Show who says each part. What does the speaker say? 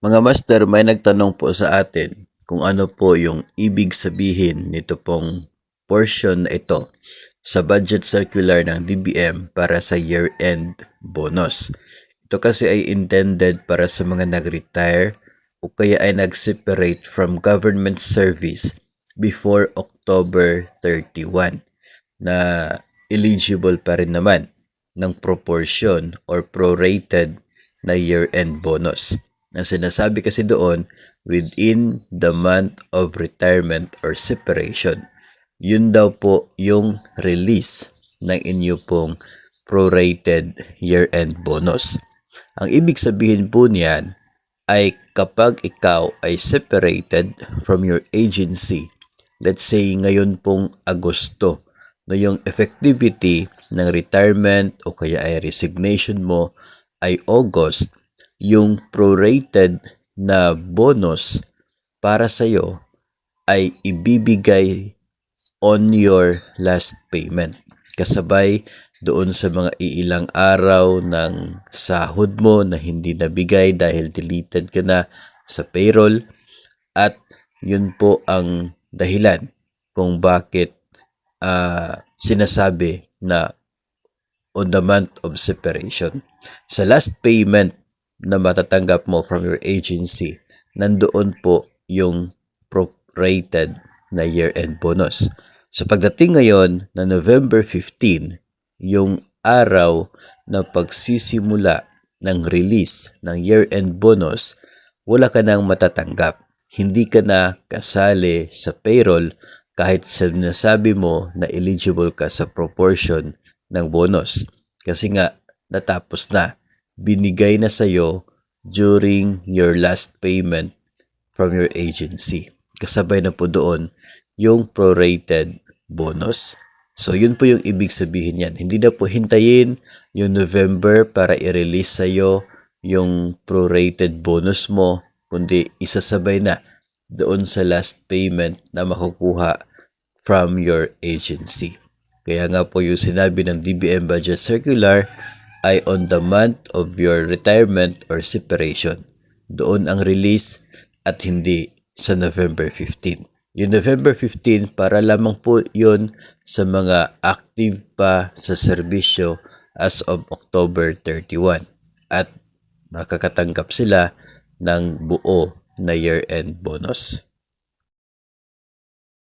Speaker 1: Mga master, may nagtanong po sa atin kung ano po yung ibig sabihin nito pong portion na ito sa budget circular ng DBM para sa year-end bonus. Ito kasi ay intended para sa mga nag-retire o kaya ay nag-separate from government service before October 31 na eligible pa rin naman ng proportion or prorated na year-end bonus. Ang sinasabi kasi doon, within the month of retirement or separation, yun daw po yung release ng inyo pong prorated year-end bonus. Ang ibig sabihin po niyan ay kapag ikaw ay separated from your agency, let's say ngayon pong Agosto, na yung effectivity ng retirement o kaya ay resignation mo ay August, yung prorated na bonus para sa'yo ay ibibigay on your last payment. Kasabay doon sa mga iilang araw ng sahod mo na hindi nabigay dahil deleted ka na sa payroll, at yun po ang dahilan kung bakit sinasabi na on the month of separation. Sa last payment na matatanggap mo from your agency, nandoon po yung prorated na year-end bonus. So pagdating ngayon na November 15, yung araw na pagsisimula ng release ng year-end bonus, wala ka nang matatanggap. Hindi ka na kasali sa payroll kahit sinasabi mo na eligible ka sa proportion ng bonus. Kasi nga, natapos na. Binigay na sa'yo during your last payment from your agency. Kasabay na po doon yung prorated bonus. So, yun po yung ibig sabihin yan. Hindi na po hintayin yung November para i-release sa'yo yung prorated bonus mo, kundi isasabay na doon sa last payment na makukuha from your agency. Kaya nga po yung sinabi ng DBM Budget Circular ay on the month of your retirement or separation. Doon ang release at hindi sa November 15. Yung November 15 para lamang po yun sa mga active pa sa serbisyo as of October 31 at makakatanggap sila ng buo na year-end bonus.